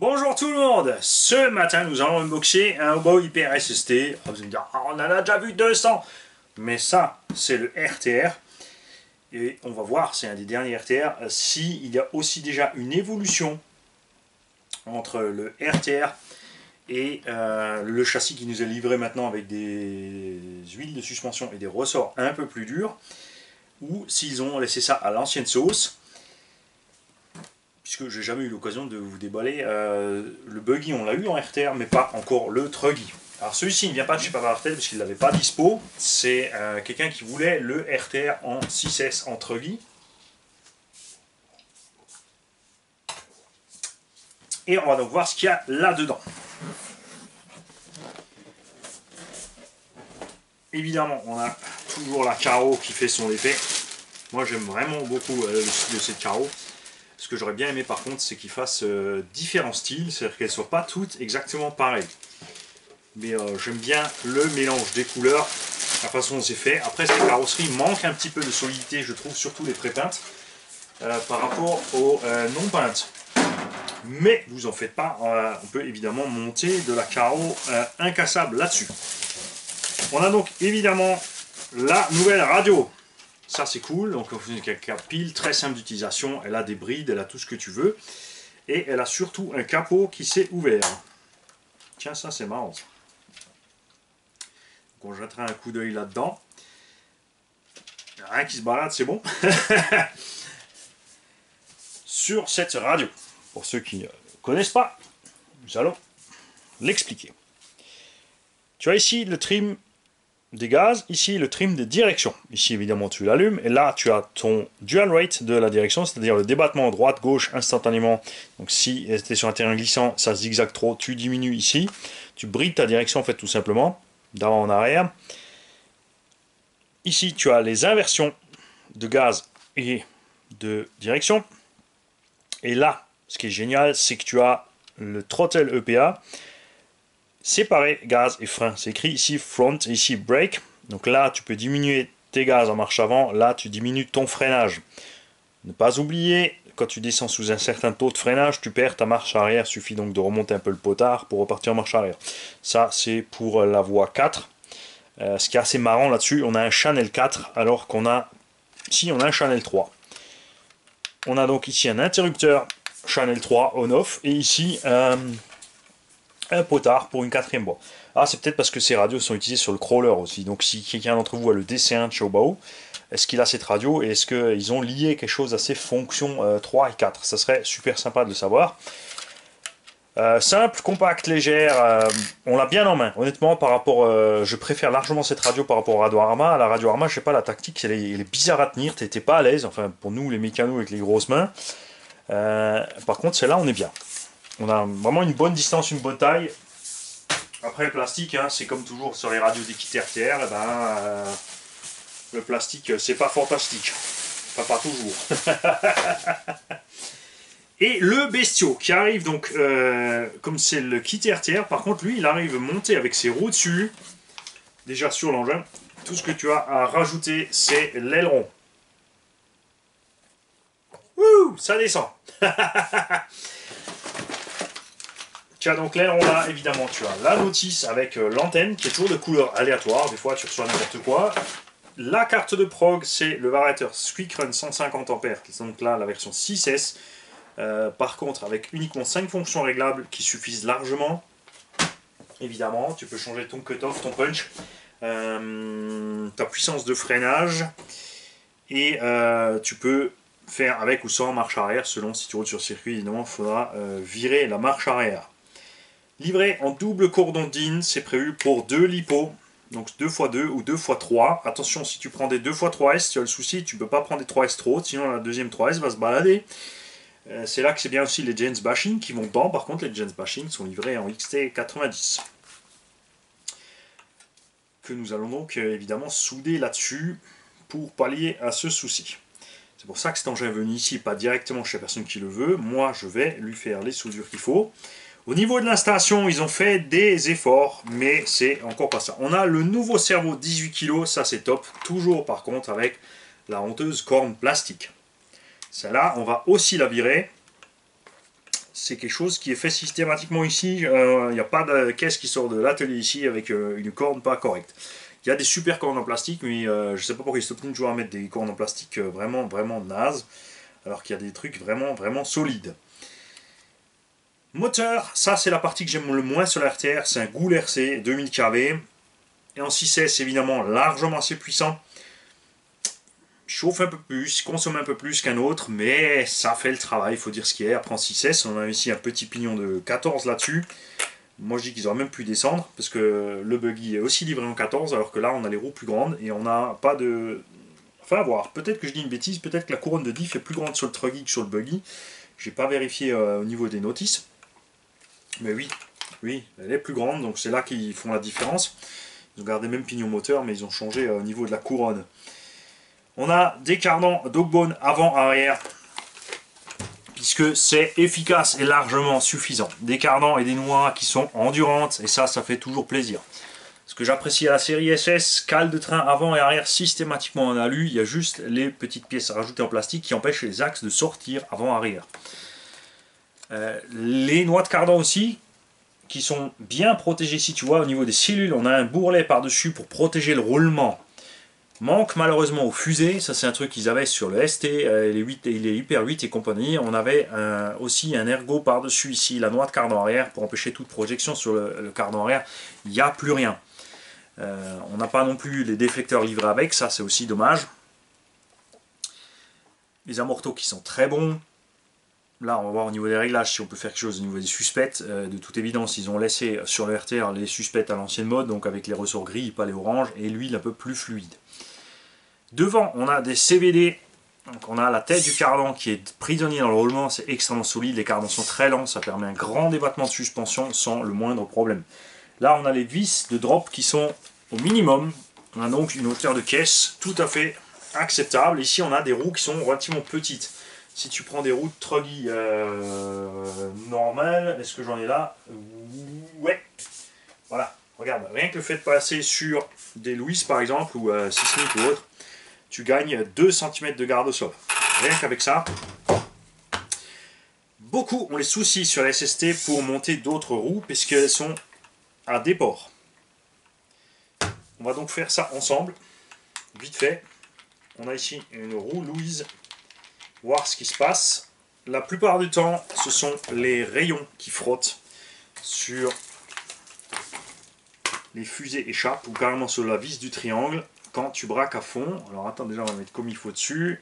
Bonjour tout le monde. Ce matin nous allons unboxer un Hobo Hyper SST. Vous allez me dire, on en a déjà vu 200. Mais ça, c'est le RTR. Et on va voir, c'est un des derniers RTR, s'il y a aussi déjà une évolution entre le RTR et le châssis qui nous est livré maintenant avec des huiles de suspension et des ressorts un peu plus durs, ou s'ils ont laissé ça à l'ancienne sauce. Puisque j'ai jamais eu l'occasion de vous déballer le buggy, on l'a eu en RTR, mais pas encore le truggy. Alors celui-ci ne vient pas de chez Pavartel parce qu'il ne l'avait pas dispo. C'est quelqu'un qui voulait le RTR en 6S en truggy. Et on va donc voir ce qu'il y a là-dedans. Évidemment, on a toujours la carreau qui fait son effet. Moi j'aime vraiment beaucoup le style de cette carreau. Ce que j'aurais bien aimé par contre, c'est qu'ils fassent différents styles, c'est-à-dire qu'elles ne soient pas toutes exactement pareilles. Mais j'aime bien le mélange des couleurs, la façon dont c'est fait. Après, cette carrosserie manque un petit peu de solidité, je trouve, surtout les pré-peintes, par rapport aux non-peintes. Mais vous en faites pas, on peut évidemment monter de la carreau incassable là-dessus. On a donc évidemment la nouvelle radio. Ça c'est cool, donc une pile très simple d'utilisation, elle a des brides, elle a tout ce que tu veux. Et elle a surtout un capot qui s'est ouvert. Tiens, ça c'est marrant. Donc on jettera un coup d'œil là-dedans. Il n'y a rien qui se balade, c'est bon. Sur cette radio, pour ceux qui ne connaissent pas, nous allons l'expliquer. Tu as ici le trim des gaz, ici le trim des directions. Ici évidemment tu l'allumes et là tu as ton dual rate de la direction, c'est-à-dire le débattement droite-gauche instantanément. Donc si tu es sur un terrain glissant, ça zigzague trop, tu diminues ici. Tu brides ta direction en fait tout simplement, d'avant en arrière. Ici tu as les inversions de gaz et de direction. Et là, ce qui est génial, c'est que tu as le throttle EPA. Séparer gaz et frein, c'est écrit ici front et ici brake. Donc là tu peux diminuer tes gaz en marche avant, là tu diminues ton freinage. Ne pas oublier, quand tu descends sous un certain taux de freinage, tu perds ta marche arrière, suffit donc de remonter un peu le potard pour repartir en marche arrière. Ça c'est pour la voie 4. Ce qui est assez marrant là-dessus, on a un channel 4 alors qu'on a ici on a un channel 3. On a donc ici un interrupteur channel 3 on-off et ici un potard pour une quatrième voie. Ah, c'est peut-être parce que ces radios sont utilisées sur le crawler aussi. Donc si quelqu'un d'entre vous a le DC1 de chez Hobo, est-ce qu'il a cette radio et est-ce qu'ils ont lié quelque chose à ces fonctions 3 et 4? Ça serait super sympa de le savoir. Simple, compacte, légère, on l'a bien en main. Honnêtement, par rapport, je préfère largement cette radio par rapport à Radio Arma. La Radio Arma, je sais pas, la tactique, elle est bizarre à tenir. T'es pas à l'aise. Enfin, pour nous, les mécanos avec les grosses mains. Par contre, celle-là, on est bien. On a vraiment une bonne distance, une bonne taille. Après le plastique, hein, c'est comme toujours sur les radios des kits RTR, et ben, le plastique c'est pas fantastique. Enfin pas toujours. Et le bestiau qui arrive donc, comme c'est le kit RTR, par contre lui il arrive monté avec ses roues dessus, déjà sur l'engin. Tout ce que tu as à rajouter c'est l'aileron. Ouh, ça descend. Tu as donc l'aileron là, évidemment, tu as la notice avec l'antenne qui est toujours de couleur aléatoire, des fois tu reçois n'importe quoi. La carte de prog, c'est le variateur Quikrun 150 A, qui est donc là la version 6S. Par contre, avec uniquement 5 fonctions réglables qui suffisent largement. Évidemment, tu peux changer ton cut-off, ton punch, ta puissance de freinage, et tu peux faire avec ou sans marche arrière, selon si tu roules sur circuit, évidemment, il faudra virer la marche arrière. Livré en double cordon DIN, c'est prévu pour 2 LiPo, donc 2x2 ou 2x3. Attention, si tu prends des 2x3S, tu as le souci, tu ne peux pas prendre des 3S trop hautes, sinon la deuxième 3S va se balader. C'est là que c'est bien aussi les Gens Bashing qui vont dedans. Par contre, les Gens Bashing sont livrés en XT90. Que nous allons donc évidemment souder là-dessus pour pallier à ce souci. C'est pour ça que cet engin est venu ici, pas directement chez la personne qui le veut. Moi, je vais lui faire les soudures qu'il faut. Au niveau de l'installation, ils ont fait des efforts, mais c'est encore pas ça. On a le nouveau servo 18 kg, ça c'est top. Toujours par contre avec la honteuse corne plastique. Celle-là, on va aussi la virer. c'est quelque chose qui est fait systématiquement ici. Il n'y a pas de caisse qui sort de l'atelier ici avec une corne pas correcte. Il y a des super cornes en plastique, mais je ne sais pas pourquoi ils s'obstinent toujours à mettre des cornes en plastique vraiment, vraiment nazes, alors qu'il y a des trucs vraiment, vraiment solides. Moteur, ça c'est la partie que j'aime le moins sur la RTR, c'est un Goul RC 2000 kV. Et en 6S, évidemment, largement assez puissant. Chauffe un peu plus, consomme un peu plus qu'un autre, mais ça fait le travail, il faut dire ce qu'il y a. Après en 6S, on a ici un petit pignon de 14 là-dessus. Moi je dis qu'ils auraient même pu descendre, parce que le buggy est aussi livré en 14, alors que là on a les roues plus grandes, et on n'a pas de... Enfin à voir, peut-être que je dis une bêtise, peut-être que la couronne de diff est plus grande sur le truggy que sur le buggy. J'ai pas vérifié au niveau des notices. Mais oui, oui, elle est plus grande, donc c'est là qu'ils font la différence. Ils ont gardé même pignon moteur, mais ils ont changé au niveau de la couronne. On a des cardans Dogbone avant-arrière, puisque c'est efficace et largement suffisant. Des cardans et des noix qui sont endurantes, et ça fait toujours plaisir. Ce que j'apprécie à la série SS, cale de train avant et arrière systématiquement en alu, il y a juste les petites pièces rajoutées en plastique qui empêchent les axes de sortir avant-arrière. Les noix de cardan aussi, qui sont bien protégées ici, tu vois, au niveau des cellules, on a un bourrelet par-dessus pour protéger le roulement. Manque malheureusement aux fusées, ça c'est un truc qu'ils avaient sur le ST, les Hyper 8 et compagnie. On avait aussi un ergot par-dessus ici, la noix de cardan arrière, pour empêcher toute projection sur le cardan arrière. Il n'y a plus rien. On n'a pas non plus les déflecteurs livrés avec, ça c'est aussi dommage. Les amortos qui sont très bons. Là, on va voir au niveau des réglages si on peut faire quelque chose au niveau des suspects. De toute évidence, ils ont laissé sur le RTR les suspects à l'ancienne mode, donc avec les ressorts gris, pas les oranges, et l'huile un peu plus fluide. Devant, on a des CVD. Donc on a la tête du cardan qui est prisonnier dans le roulement, c'est extrêmement solide. Les cardans sont très lents, ça permet un grand débattement de suspension sans le moindre problème. Là, on a les vis de drop qui sont au minimum. On a donc une hauteur de caisse tout à fait acceptable. Ici, on a des roues qui sont relativement petites. Si tu prends des roues de truggy normales, est-ce que j'en ai là? Ouais. Voilà, regarde, rien que le fait de passer sur des Louis par exemple, ou Sismic ou autre, tu gagnes 2 cm de garde au sol. Rien qu'avec ça. Beaucoup ont les soucis sur la SST pour monter d'autres roues, puisqu'elles sont à déport. On va donc faire ça ensemble, vite fait. On a ici une roue Louise, voir ce qui se passe. La plupart du temps, ce sont les rayons qui frottent sur les fusées échappent, ou carrément sur la vis du triangle, quand tu braques à fond. Alors attends, déjà on va mettre comme il faut dessus.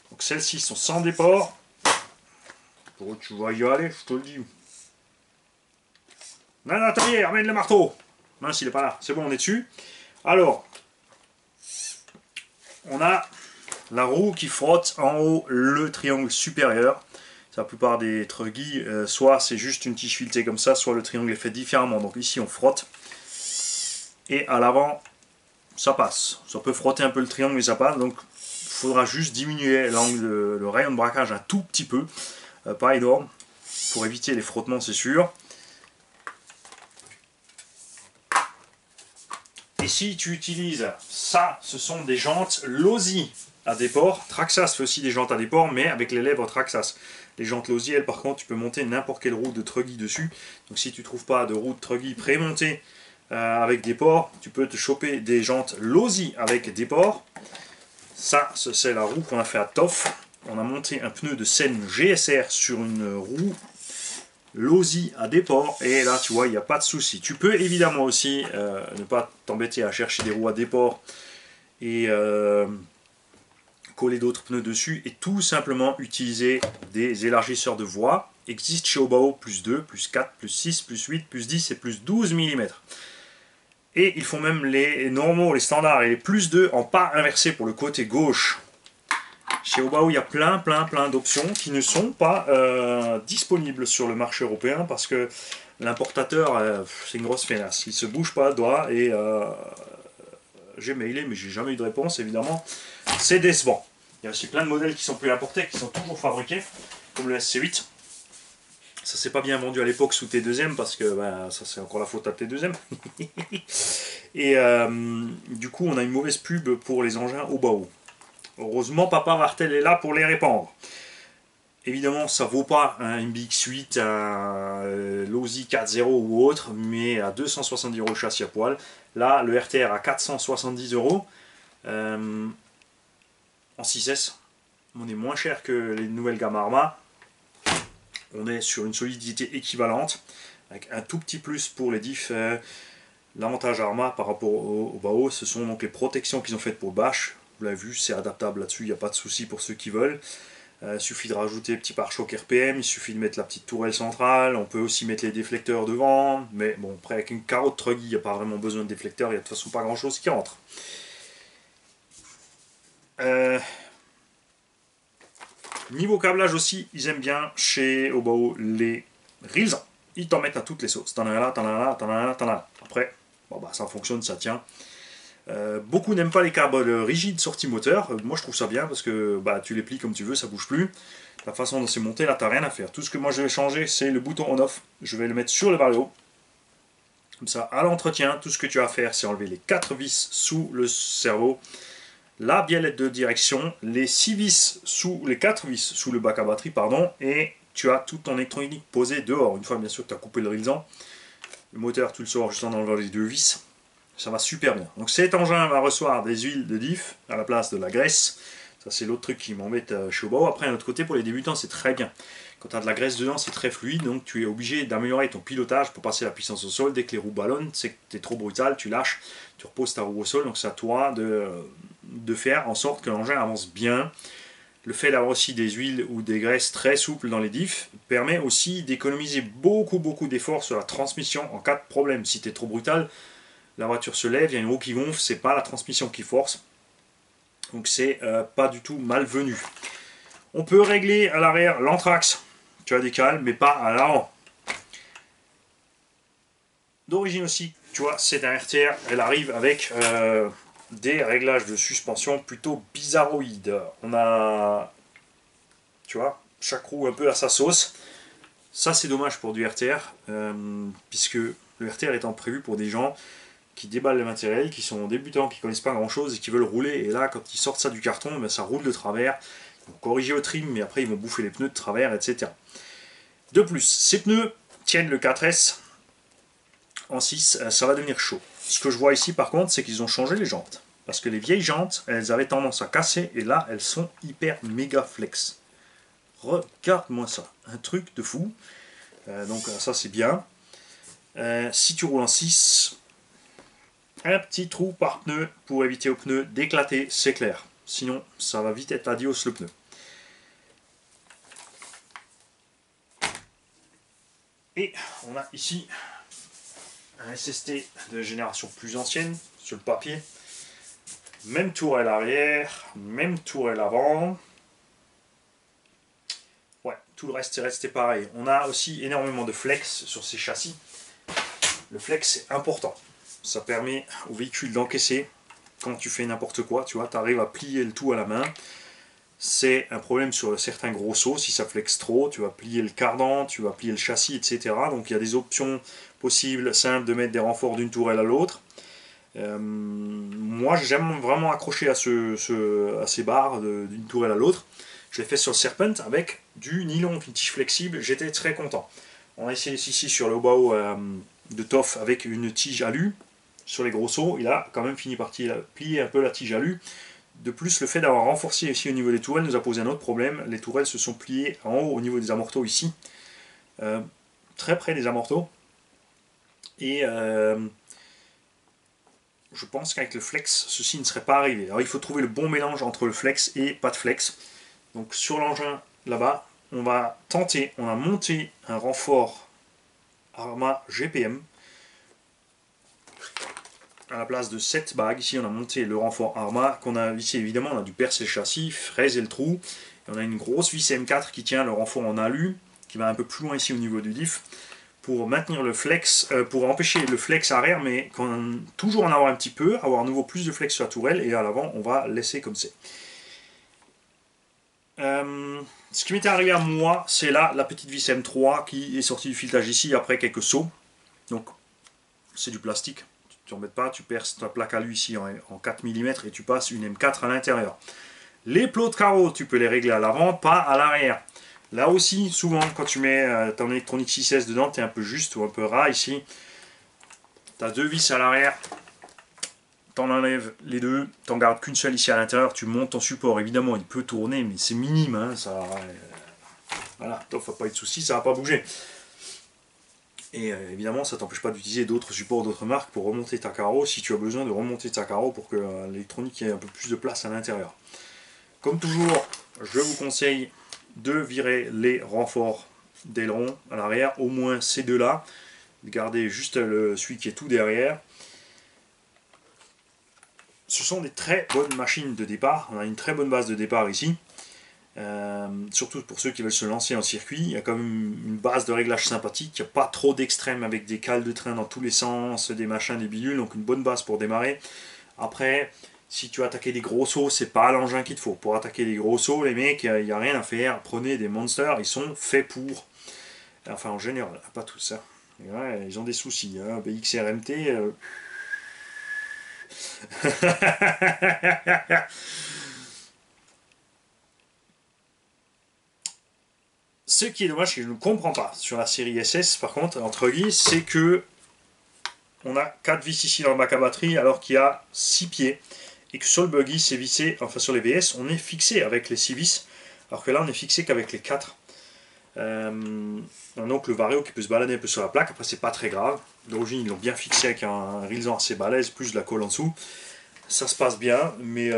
Donc celles-ci sont sans déport. Pour tu vas y aller, je te le dis. Non, non, attendez, ramène le marteau. Mince, il n'est pas là. C'est bon, on est dessus. Alors, on a la roue qui frotte en haut le triangle supérieur. La plupart des truggy, soit c'est juste une tige filetée comme ça, soit le triangle est fait différemment. Donc ici on frotte. Et à l'avant, ça passe. Ça peut frotter un peu le triangle, mais ça passe. Donc il faudra juste diminuer l'angle, le rayon de braquage un tout petit peu. Pas énorme. Pour éviter les frottements, c'est sûr. Et si tu utilises ça, ce sont des jantes Losi à déport. Traxxas fait aussi des jantes à déport, mais avec les lèvres Traxxas. Les jantes Losi, elles, par contre, tu peux monter n'importe quelle roue de truggy dessus. Donc si tu ne trouves pas de roue de truggy pré-montée avec des ports, tu peux te choper des jantes Losi avec des ports. Ça, c'est la roue qu'on a fait à Toff. On a monté un pneu de Sen GSR sur une roue Losi à déport, et là tu vois il n'y a pas de souci. Tu peux évidemment aussi ne pas t'embêter à chercher des roues à déport et coller d'autres pneus dessus, et tout simplement utiliser des élargisseurs de voie. Existe chez Obao plus 2, plus 4, plus 6, plus 8, plus 10 et plus 12 mm. Et ils font même les normaux, les standards et les plus 2 en pas inversé pour le côté gauche. Chez Obao, il y a plein d'options qui ne sont pas disponibles sur le marché européen, parce que l'importateur, c'est une grosse feinasse. Il ne se bouge pas le doigt, et j'ai mailé, mais j'ai jamais eu de réponse, évidemment. C'est décevant. Il y a aussi plein de modèles qui sont plus importés, qui sont toujours fabriqués, comme le SC8. Ça s'est pas bien vendu à l'époque sous T2M, parce que ça c'est encore la faute à T2M. Et du coup, on a une mauvaise pub pour les engins Obao. Heureusement, Papa Martel est là pour les répandre. Évidemment, ça vaut pas un MBX8, un Losi 4.0 ou autre, mais à 270 € le châssis à poil. Là, le RTR à 470 € en 6S. On est moins cher que les nouvelles gammes Arma. On est sur une solidité équivalente, avec un tout petit plus pour les diffs. L'avantage Arma par rapport au Bao, ce sont donc les protections qu'ils ont faites pour Bash. Vous l'avez vu, c'est adaptable là-dessus, il n'y a pas de souci pour ceux qui veulent. Il suffit de rajouter petit pare-choc RPM, il suffit de mettre la petite tourelle centrale, on peut aussi mettre les déflecteurs devant, mais bon, après avec une carotte Truggy, il n'y a pas vraiment besoin de déflecteurs, il n'y a de toute façon pas grand-chose qui rentre. Niveau câblage aussi, ils aiment bien chez Obao les reels. Ils t'en mettent à toutes les sauces. T'en as un là, t'en as un là, t'en as un là, t'en as un là. Après, bon bah ça fonctionne, ça tient. Beaucoup n'aiment pas les câbles rigides sortie moteur. Moi je trouve ça bien parce que bah, tu les plies comme tu veux, ça bouge plus. La façon dont c'est monté, là t'as rien à faire. Tout ce que moi je vais changer, c'est le bouton on-off. Je vais le mettre sur le vario. Comme ça, à l'entretien, tout ce que tu as à faire, c'est enlever les 4 vis sous le cerveau, la biellette de direction, les 6 vis sous les 4 vis sous le bac à batterie, pardon, et tu as toute ton électronique posée dehors. Une fois bien sûr que tu as coupé le rilsan, le moteur tu le sors juste en enlevant les 2 vis. Ça va super bien. Donc cet engin va recevoir des huiles de diff à la place de la graisse. Ça c'est l'autre truc qui m'embête chez Obao. Après d'un autre côté pour les débutants c'est très bien. Quand tu as de la graisse dedans c'est très fluide, donc tu es obligé d'améliorer ton pilotage pour passer la puissance au sol. Dès que les roues ballonnent, c'est que tu es trop brutal, tu lâches, tu reposes ta roue au sol. Donc c'est à toi de faire en sorte que l'engin avance bien. Le fait d'avoir aussi des huiles ou des graisses très souples dans les diffs permet aussi d'économiser beaucoup d'efforts sur la transmission en cas de problème. Si tu es trop brutal, la voiture se lève, il y a une roue qui gonfle, c'est pas la transmission qui force. Donc c'est pas du tout malvenu. On peut régler à l'arrière l'anthrax, tu as des cales, mais pas à l'avant. D'origine aussi, tu vois, c'est un RTR, elle arrive avec des réglages de suspension plutôt bizarroïdes. On a, tu vois, chaque roue un peu à sa sauce. Ça c'est dommage pour du RTR, puisque le RTR étant prévu pour des gens qui déballent le matériel, qui sont débutants, qui ne connaissent pas grand chose et qui veulent rouler. Et là, quand ils sortent ça du carton, ben, ça roule de travers. Ils vont corriger au trim, mais après ils vont bouffer les pneus de travers, etc. De plus, ces pneus tiennent le 4S en 6, ça va devenir chaud. Ce que je vois ici par contre, c'est qu'ils ont changé les jantes. Parce que les vieilles jantes, elles avaient tendance à casser, et là, elles sont hyper méga flex. Regarde-moi ça, un truc de fou. Donc ça c'est bien. Si tu roules en 6, un petit trou par pneu pour éviter aux pneus d'éclater, c'est clair. Sinon, ça va vite être adios le pneu. Et on a ici un SST de génération plus ancienne sur le papier. Même tourelle arrière, même tourelle avant. Ouais, tout le reste est resté pareil. On a aussi énormément de flex sur ces châssis. Le flex c'est important. Ça permet au véhicule d'encaisser quand tu fais n'importe quoi, tu vois, tu arrives à plier le tout à la main. C'est un problème sur certains gros sauts, si ça flex trop, tu vas plier le cardan, tu vas plier le châssis, etc. Donc il y a des options possibles, simples, de mettre des renforts d'une tourelle à l'autre. Moi j'aime vraiment accrocher à ces barres d'une tourelle à l'autre. Je l'ai fait sur le Serpent avec du nylon, une tige flexible, j'étais très content. On a essayé ici sur le Obao de Toff avec une tige alu sur les gros sauts, il a quand même fini par plier un peu la tige alu. De plus, le fait d'avoir renforcé ici au niveau des tourelles nous a posé un autre problème. Les tourelles se sont pliées en haut au niveau des amortos ici, très près des amortos. Et je pense qu'avec le flex, ceci ne serait pas arrivé. Alors il faut trouver le bon mélange entre le flex et pas de flex. Donc sur l'engin là-bas, on va tenter, on a monté un renfort Arma GPM. À la place de 7 bagues, ici on a monté le renfort Arma qu'on a vissé, évidemment on a dû percer le châssis, fraiser le trou, et on a une grosse vis M4 qui tient le renfort en alu, qui va un peu plus loin ici au niveau du diff, pour maintenir le flex, pour empêcher le flex arrière, mais toujours en avoir un petit peu, avoir à nouveau plus de flex sur la tourelle, et à l'avant on va laisser comme c'est. Ce qui m'était arrivé à moi, c'est là la petite vis M3 qui est sortie du filetage ici après quelques sauts, donc c'est du plastique. Tu n'embêtes pas, tu perces ta plaque alu ici en 4 mm et tu passes une M4 à l'intérieur. Les plots de carreaux, tu peux les régler à l'avant, pas à l'arrière. Là aussi, souvent, quand tu mets ton électronique 6S dedans, tu es un peu juste ou un peu ras ici. Tu as deux vis à l'arrière, tu en enlèves les deux, tu n'en gardes qu'une seule ici à l'intérieur, tu montes ton support. Évidemment, il peut tourner, mais c'est minime. Hein, ça, voilà, il ne faut pas être de soucis, ça ne va pas bouger. Et évidemment, ça ne t'empêche pas d'utiliser d'autres supports, d'autres marques pour remonter ta carreau si tu as besoin de remonter ta carreau pour que l'électronique ait un peu plus de place à l'intérieur. Comme toujours, je vous conseille de virer les renforts d'aileron à l'arrière, au moins ces deux-là. Gardez juste celui qui est tout derrière. Ce sont des très bonnes machines de départ. On a une très bonne base de départ ici. Surtout pour ceux qui veulent se lancer en circuit, il y a quand même une base de réglage sympathique, il n'y a pas trop d'extrêmes avec des cales de train dans tous les sens, des machins, des bidules, donc une bonne base pour démarrer. Après, si tu veux attaquer des gros sauts, c'est pas l'engin qu'il te faut. Pour attaquer des gros sauts, les mecs, il n'y a rien à faire, prenez des monsters, ils sont faits pour. Enfin en général, pas tous. Hein. Ouais, ils ont des soucis. Hein. BXRMT... Ce qui est dommage, que je ne comprends pas sur la série SS, par contre, entre guillemets, c'est que on a 4 vis ici dans le bac à batterie, alors qu'il y a 6 pieds, et que sur le buggy, c'est vissé, enfin sur les VS, on est fixé avec les 6 vis, alors que là, on est fixé qu'avec les 4. Donc le vario qui peut se balader un peu sur la plaque, après, c'est pas très grave. D'origine, ils l'ont bien fixé avec un rillon assez balèze, plus de la colle en dessous. Ça se passe bien, mais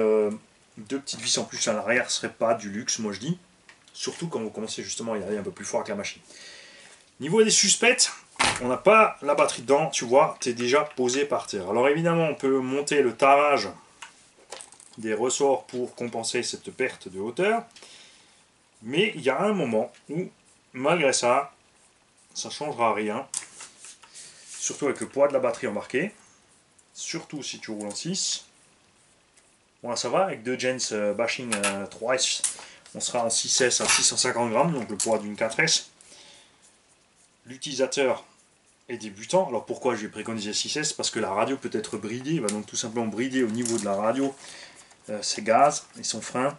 deux petites vis en plus à l'arrière serait pas du luxe, moi je dis. Surtout quand vous commencez justement à y aller un peu plus fort avec la machine. Niveau des suspects, on n'a pas la batterie dedans, tu vois, tu es déjà posé par terre. Alors évidemment, on peut monter le tarage des ressorts pour compenser cette perte de hauteur. Mais il y a un moment où, malgré ça, ça ne changera rien. Surtout avec le poids de la batterie embarquée. Surtout si tu roules en 6. Bon, ça va, avec deux gens bashing 3S, on sera en 6S à 650 grammes, donc le poids d'une 4S. L'utilisateur est débutant. Alors pourquoi je vais préconiser 6S? Parce que la radio peut être bridée, il va donc tout simplement brider au niveau de la radio ses gaz et son frein.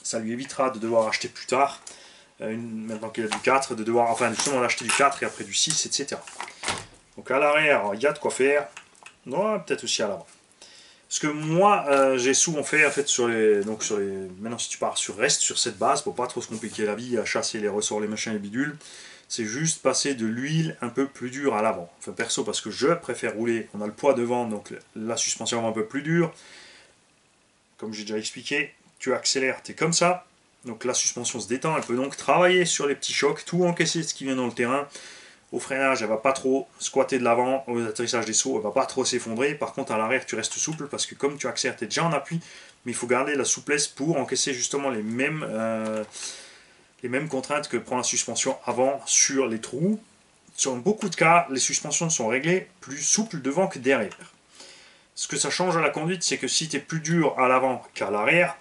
Ça lui évitera de devoir acheter plus tard, maintenant qu'il a du 4, de devoir enfin justement acheter du 4 et après du 6, etc. Donc à l'arrière, il y a de quoi faire. Non, peut-être aussi à l'avant. Ce que moi j'ai souvent fait en fait maintenant si tu pars reste sur cette base pour pas trop se compliquer la vie à chasser les ressorts, les machins, les bidules, c'est juste passer de l'huile un peu plus dure à l'avant. Enfin perso parce que je préfère rouler, on a le poids devant donc la suspension va un peu plus dure. Comme j'ai déjà expliqué, tu accélères, tu es comme ça, donc la suspension se détend, elle peut donc travailler sur les petits chocs, tout encaisser ce qui vient dans le terrain. Au freinage, elle va pas trop squatter de l'avant, au atterrissage des sauts, elle va pas trop s'effondrer. Par contre, à l'arrière, tu restes souple parce que comme tu accélères, tu es déjà en appui, mais il faut garder la souplesse pour encaisser justement les mêmes contraintes que prend la suspension avant sur les trous. Sur beaucoup de cas, les suspensions sont réglées plus souples devant que derrière. Ce que ça change à la conduite, c'est que si tu es plus dur à l'avant qu'à l'arrière,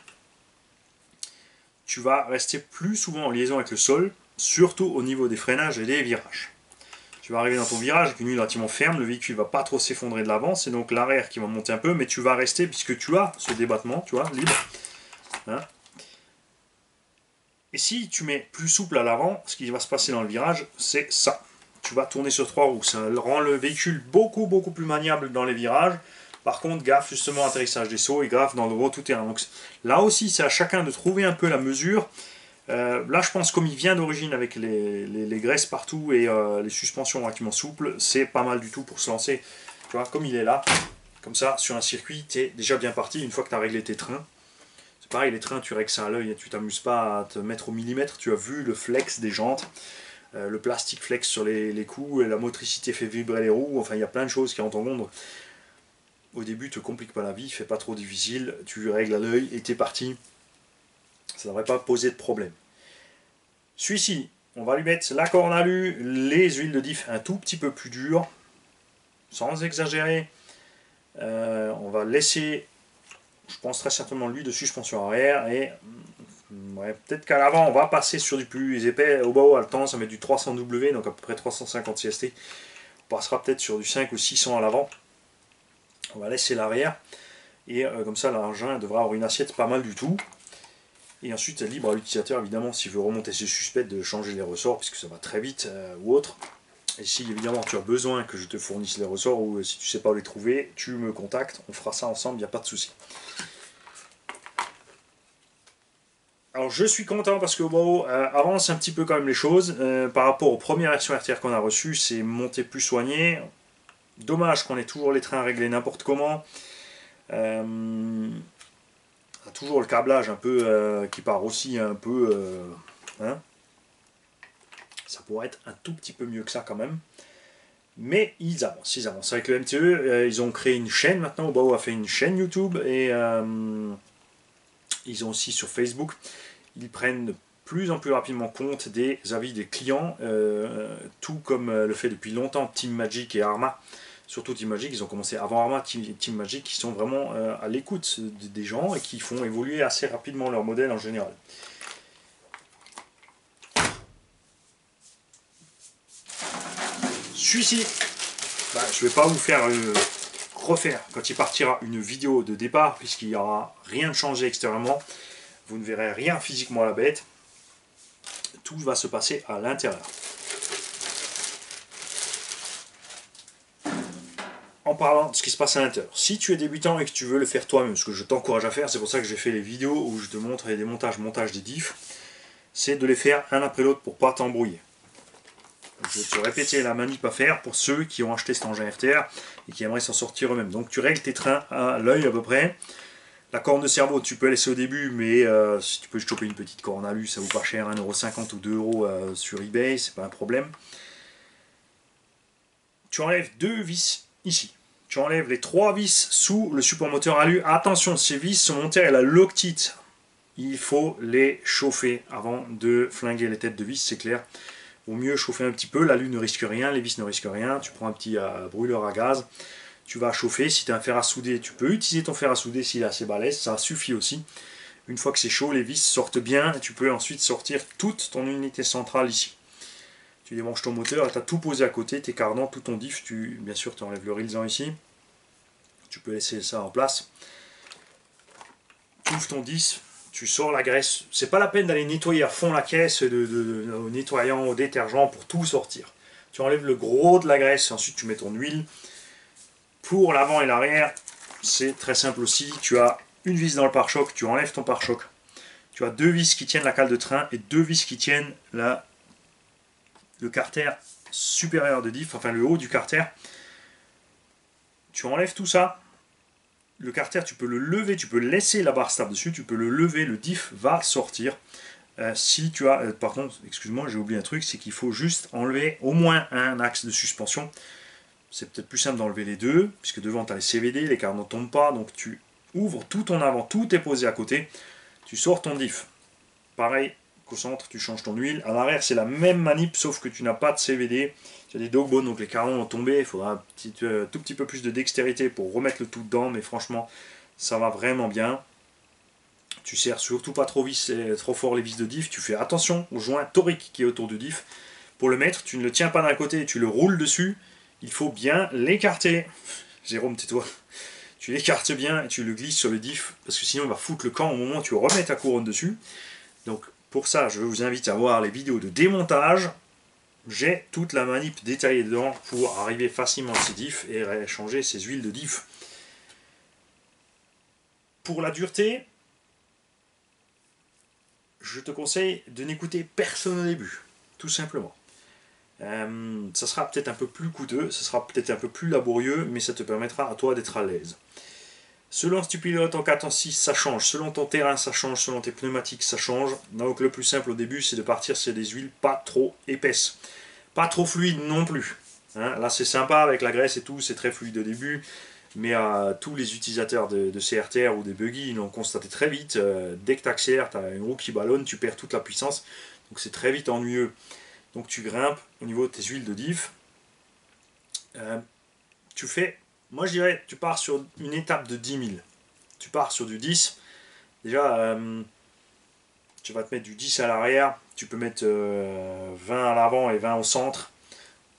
tu vas rester plus souvent en liaison avec le sol, surtout au niveau des freinages et des virages. Tu vas arriver dans ton virage avec une huile relativement ferme, le véhicule ne va pas trop s'effondrer de l'avant, c'est donc l'arrière qui va monter un peu, mais tu vas rester puisque tu as ce débattement, tu vois, libre. Hein. Et si tu mets plus souple à l'avant, ce qui va se passer dans le virage, c'est ça. Tu vas tourner sur 3 roues, ça rend le véhicule beaucoup plus maniable dans les virages. Par contre, gaffe justement atterrissage des sauts et gaffe dans le gros tout-terrain. Donc là aussi, c'est à chacun de trouver un peu la mesure. Là, je pense comme il vient d'origine avec les graisses partout et les suspensions relativement souples, c'est pas mal du tout pour se lancer. Tu vois, comme il est là, comme ça, sur un circuit, tu es déjà bien parti une fois que tu as réglé tes trains. C'est pareil, les trains, tu règles ça à l'œil, tu t'amuses pas à te mettre au millimètre, tu as vu le flex des jantes, le plastique flex sur les coups, et la motricité fait vibrer les roues, enfin il y a plein de choses qui rentrent en compte. Au début, te complique pas la vie, fais pas trop difficile, tu règles à l'œil et t'es parti. Ça ne devrait pas poser de problème. Celui-ci, on va lui mettre la corne à lu, les huiles de diff un tout petit peu plus dures, sans exagérer. On va laisser, je pense très certainement lui de suspension arrière et ouais, peut-être qu'à l'avant on va passer sur du plus épais. Au bas, à le temps, ça met du 300W, donc à peu près 350 CST. On passera peut-être sur du 5 ou 600 à l'avant. On va laisser l'arrière et comme ça l'engin devra avoir une assiette pas mal du tout. Et ensuite, libre à l'utilisateur, évidemment, s'il veut remonter ses suspects, de changer les ressorts, puisque ça va très vite, ou autre. Et si, évidemment, tu as besoin que je te fournisse les ressorts, ou si tu ne sais pas où les trouver, tu me contactes, on fera ça ensemble, il n'y a pas de souci. Alors, je suis content parce que bon, avance un petit peu quand même les choses. Par rapport aux premières versions RTR qu'on a reçues, c'est monté plus soigné. Dommage qu'on ait toujours les trains réglés n'importe comment. On a toujours le câblage un peu qui part aussi un peu. Hein. Ça pourrait être un tout petit peu mieux que ça quand même. Mais ils avancent, ils avancent. Avec le MTE, ils ont créé une chaîne maintenant. Bao a fait une chaîne YouTube et ils ont aussi sur Facebook. Ils prennent de plus en plus rapidement compte des avis des clients, tout comme le fait depuis longtemps Team Magic et Arma. Surtout Team Magic, ils ont commencé avant Arma, Team Magic, qui sont vraiment à l'écoute des gens et qui font évoluer assez rapidement leur modèle en général. Celui-ci, je ne vais pas vous faire refaire quand il partira une vidéo de départ, puisqu'il n'y aura rien de changé extérieurement. Vous ne verrez rien physiquement à la bête. Tout va se passer à l'intérieur. En parlant de ce qui se passe à l'intérieur, si tu es débutant et que tu veux le faire toi-même, ce que je t'encourage à faire, c'est pour ça que j'ai fait les vidéos où je te montre les montage des diffs, c'est de les faire un après l'autre pour ne pas t'embrouiller. Je vais te répéter la manip à faire pour ceux qui ont acheté cet engin RTR et qui aimeraient s'en sortir eux-mêmes. Donc tu règles tes trains à l'œil à peu près. La corne de cerveau, tu peux laisser au début, mais si tu peux choper une petite corne alu, ça vaut pas cher, 1,50 € ou 2 € sur eBay, c'est pas un problème. Tu enlèves 2 vis ici. Tu enlèves les 3 vis sous le support moteur alu. Attention, ces vis sont montées à la Loctite. Il faut les chauffer avant de flinguer les têtes de vis, c'est clair. Vaut mieux chauffer un petit peu, l'alu ne risque rien, les vis ne risquent rien. Tu prends un petit brûleur à gaz, tu vas chauffer. Si tu as un fer à souder, tu peux utiliser ton fer à souder s'il est assez balèze, ça suffit aussi. Une fois que c'est chaud, les vis sortent bien, tu peux ensuite sortir toute ton unité centrale ici. Tu débranches ton moteur, tu as tout posé à côté, tes cardans, tout ton diff, bien sûr tu enlèves le rilsan ici. Tu peux laisser ça en place. Tu ouvres ton disque, tu sors la graisse. C'est pas la peine d'aller nettoyer à fond la caisse au nettoyant, au détergent pour tout sortir. Tu enlèves le gros de la graisse, ensuite tu mets ton huile. Pour l'avant et l'arrière, c'est très simple aussi. Tu as une vis dans le pare-choc, tu enlèves ton pare-choc. Tu as 2 vis qui tiennent la cale de train et 2 vis qui tiennent le carter supérieur de diff, enfin le haut du carter. Tu enlèves tout ça. Le carter, tu peux le lever, tu peux laisser la barre stable dessus, tu peux le lever, le diff va sortir. Si tu as, par contre, excuse-moi, j'ai oublié un truc, c'est qu'il faut juste enlever au moins un axe de suspension. C'est peut-être plus simple d'enlever les deux, puisque devant tu as les CVD, les cardans ne tombent pas, donc tu ouvres tout ton avant, tout est posé à côté, tu sors ton diff. Pareil qu'au centre, tu changes ton huile. À l'arrière, c'est la même manip, sauf que tu n'as pas de CVD. Tu as des dogbones, donc les cardans vont tomber. Il faudra un tout petit peu plus de dextérité pour remettre le tout dedans, mais franchement, ça va vraiment bien. Tu serres surtout pas trop fort les vis de diff. Tu fais attention au joint torique qui est autour du diff. Pour le mettre, tu ne le tiens pas d'un côté, tu le roules dessus. Il faut bien l'écarter. Jérôme, tais-toi. Tu l'écartes bien et tu le glisses sur le diff, parce que sinon il va foutre le camp au moment où tu remets ta couronne dessus. Donc pour ça, je vous invite à voir les vidéos de démontage. J'ai toute la manip détaillée dedans pour arriver facilement à ces diffs et changer ces huiles de diff. Pour la dureté, je te conseille de n'écouter personne au début, tout simplement. Ça sera peut-être un peu plus coûteux, ça sera peut-être un peu plus laborieux, mais ça te permettra à toi d'être à l'aise. Selon si tu pilotes en 4 en 6, ça change. Selon ton terrain, ça change. Selon tes pneumatiques, ça change. Donc le plus simple au début, c'est de partir sur des huiles pas trop épaisses. Pas trop fluides non plus. Hein, là, c'est sympa avec la graisse et tout, c'est très fluide au début. Mais tous les utilisateurs de CRTR ou des buggy l'ont constaté très vite. Dès que tu accélères, tu as une roue qui ballonne, tu perds toute la puissance. Donc c'est très vite ennuyeux. Donc tu grimpes au niveau de tes huiles de diff. Tu fais... Moi, je dirais, tu pars sur une étape de 10 000. Tu pars sur du 10. Déjà, tu vas te mettre du 10 à l'arrière. Tu peux mettre 20 à l'avant et 20 au centre.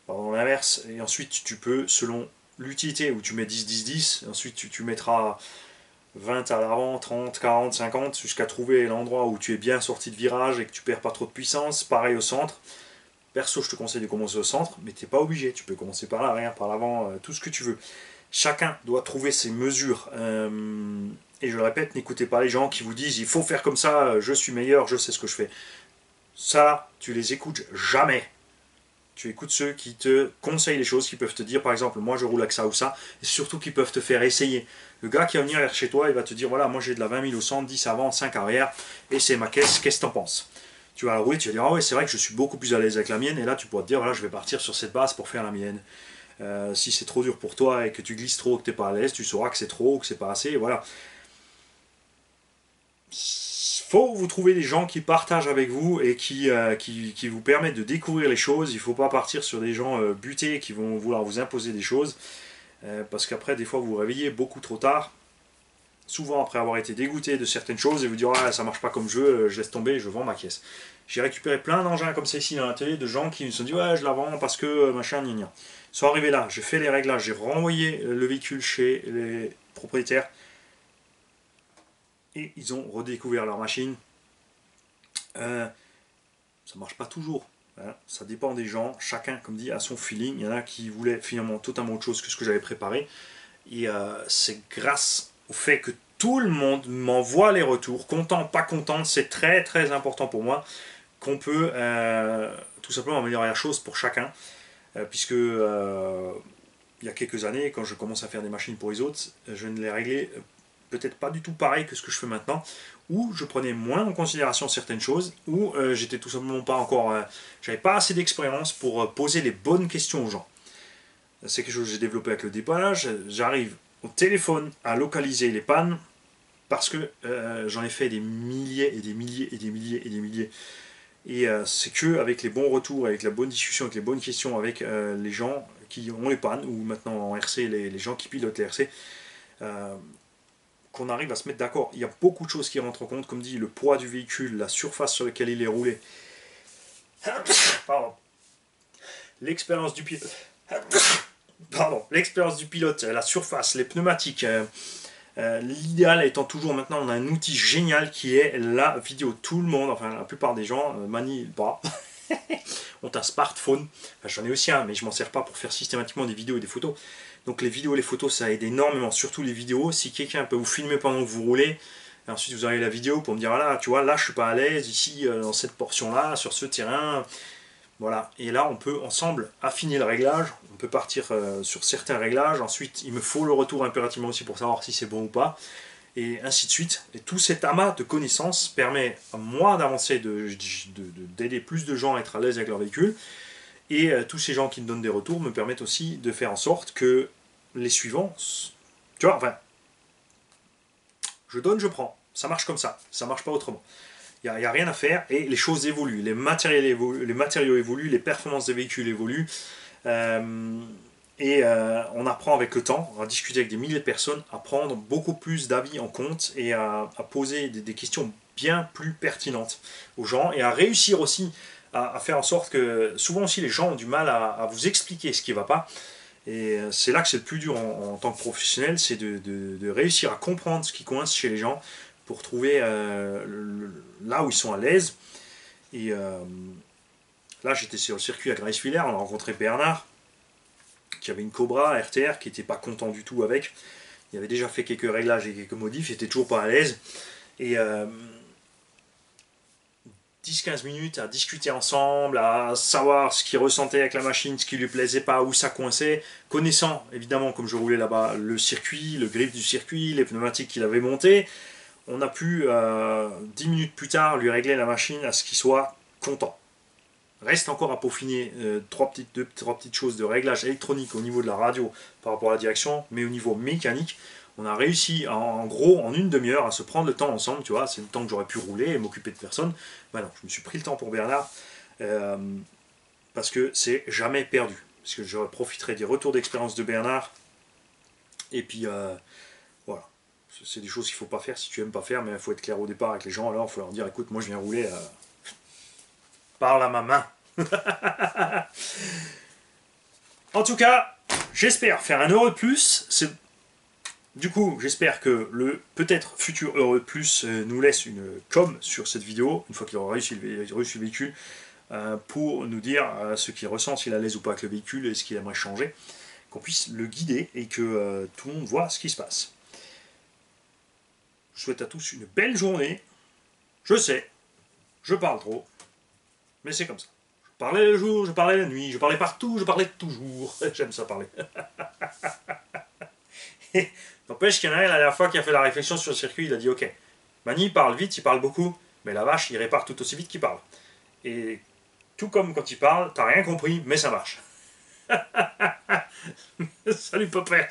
Pardon, l'inverse. Et ensuite, tu peux, selon l'utilité, où tu mets 10, 10, 10. Ensuite, tu mettras 20 à l'avant, 30, 40, 50, jusqu'à trouver l'endroit où tu es bien sorti de virage et que tu perds pas trop de puissance. Pareil au centre. Perso, je te conseille de commencer au centre, mais tu n'es pas obligé. Tu peux commencer par l'arrière, par l'avant, tout ce que tu veux. Chacun doit trouver ses mesures. Et je le répète, n'écoutez pas les gens qui vous disent il faut faire comme ça, je suis meilleur, je sais ce que je fais. Ça, tu les écoutes jamais. Tu écoutes ceux qui te conseillent les choses, qui peuvent te dire par exemple moi je roule avec ça ou ça, et surtout qui peuvent te faire essayer. Le gars qui va venir chez toi, il va te dire voilà, moi j'ai de la 20 000 au centre, 10 avant, 5 arrière, et c'est ma caisse, qu'est-ce que t'en penses? Tu vas la rouler, tu vas dire ah ouais, c'est vrai que je suis beaucoup plus à l'aise avec la mienne, et là tu pourras te dire voilà, je vais partir sur cette base pour faire la mienne. Si c'est trop dur pour toi et que tu glisses trop, que tu n'es pas à l'aise, tu sauras que c'est trop ou que c'est pas assez, et voilà. Faut vous trouver des gens qui partagent avec vous et qui vous permettent de découvrir les choses. Il ne faut pas partir sur des gens butés qui vont vouloir vous imposer des choses. Parce qu'après, des fois, vous vous réveillez beaucoup trop tard. Souvent après avoir été dégoûté de certaines choses et vous dire ah, ça marche pas comme je veux, je laisse tomber, je vends ma caisse. J'ai récupéré plein d'engins comme ça ici dans l'atelier de gens qui me sont dit ouais, je la vends parce que machin, gna gna. Ils sont arrivés là, j'ai fait les réglages, j'ai renvoyé le véhicule chez les propriétaires et ils ont redécouvert leur machine. Ça marche pas toujours. Hein. Ça dépend des gens. Chacun, comme dit, a son feeling. Il y en a qui voulaient finalement totalement autre chose que ce que j'avais préparé. Et c'est grâce au fait que tout le monde m'envoie les retours, content, pas content, c'est très très important pour moi, qu'on peut tout simplement améliorer la chose pour chacun. Puisque il y a quelques années, quand je commence à faire des machines pour les autres, je ne les réglais peut-être pas du tout pareil que ce que je fais maintenant, où je prenais moins en considération certaines choses, où j'étais tout simplement pas encore, j'avais pas assez d'expérience pour poser les bonnes questions aux gens. C'est quelque chose que j'ai développé avec le dépannage. J'arrive au téléphone à localiser les pannes parce que j'en ai fait des milliers et des milliers et des milliers et des milliers. Et c'est que avec les bons retours, avec la bonne discussion, avec les bonnes questions, avec les gens qui ont les pannes, ou maintenant en RC, les gens qui pilotent les RC, euh, qu'on arrive à se mettre d'accord. Il y a beaucoup de choses qui rentrent en compte, comme dit, le poids du véhicule, la surface sur laquelle il est roulé, pardon, l'expérience du pilote, pardon, l'expérience du pilote, la surface, les pneumatiques. L'idéal étant toujours maintenant, on a un outil génial qui est la vidéo. Tout le monde, enfin la plupart des gens, manient pas. ont un smartphone. Enfin, j'en ai aussi un, mais je m'en sers pas pour faire systématiquement des vidéos et des photos. Donc les vidéos et les photos, ça aide énormément, surtout les vidéos. Si quelqu'un peut vous filmer pendant que vous roulez, et ensuite vous avez la vidéo pour me dire, ah là, tu vois, là je suis pas à l'aise, ici, dans cette portion-là, sur ce terrain. Voilà, et là on peut ensemble affiner le réglage, on peut partir sur certains réglages, ensuite il me faut le retour impérativement aussi pour savoir si c'est bon ou pas, et ainsi de suite. Et tout cet amas de connaissances permet à moi d'avancer, d'aider plus de gens à être à l'aise avec leur véhicule, et tous ces gens qui me donnent des retours me permettent aussi de faire en sorte que les suivants, tu vois, enfin, je donne, je prends, ça marche comme ça marche pas autrement. Il n'y a rien à faire et les choses évoluent, les matériaux évoluent, les performances des véhicules évoluent. On apprend avec le temps, à discuter avec des milliers de personnes, à prendre beaucoup plus d'avis en compte et à poser des questions bien plus pertinentes aux gens et à réussir aussi à faire en sorte que souvent aussi les gens ont du mal à vous expliquer ce qui ne va pas. Et c'est là que c'est le plus dur en tant que professionnel, c'est de réussir à comprendre ce qui coince chez les gens pour trouver là où ils sont à l'aise. Et là, j'étais sur le circuit à Grace-Villers, on a rencontré Bernard, qui avait une Cobra RTR, qui n'était pas content du tout avec. Il avait déjà fait quelques réglages et quelques modifs, il n'était toujours pas à l'aise. Et 10-15 minutes à discuter ensemble, à savoir ce qu'il ressentait avec la machine, ce qui lui plaisait pas, où ça coinçait, connaissant évidemment, comme je roulais là-bas, le circuit, le grip du circuit, les pneumatiques qu'il avait montées. On a pu, 10 minutes plus tard, lui régler la machine à ce qu'il soit content. Reste encore à peaufiner trois petites choses de réglage électronique au niveau de la radio par rapport à la direction, mais au niveau mécanique, on a réussi en gros en une demi-heure à se prendre le temps ensemble, tu vois, c'est le temps que j'aurais pu rouler et m'occuper de personne. Ben non, je me suis pris le temps pour Bernard euh, parce que c'est jamais perdu. Parce que je profiterai des retours d'expérience de Bernard et puis voilà. C'est des choses qu'il ne faut pas faire si tu n'aimes pas faire, mais il faut être clair au départ avec les gens. Alors il faut leur dire écoute, moi je viens rouler, parle à ma main. En tout cas, j'espère faire un euro de plus. Du coup, j'espère que le peut-être futur Heureux Plus nous laisse une com sur cette vidéo, une fois qu'il aura reçu le véhicule, pour nous dire ce qu'il ressent, s'il est à l'aise ou pas avec le véhicule et ce qu'il aimerait changer, qu'on puisse le guider et que tout le monde voit ce qui se passe. Je souhaite à tous une belle journée. Je sais, je parle trop, mais c'est comme ça. Je parlais le jour, je parlais la nuit, je parlais partout, je parlais toujours. J'aime ça parler. N'empêche qu'il y en a un la dernière fois qui a fait la réflexion sur le circuit, il a dit ok, Mani il parle vite, il parle beaucoup, mais la vache il répare tout aussi vite qu'il parle. Et tout comme quand il parle, t'as rien compris, mais ça marche. Salut papa.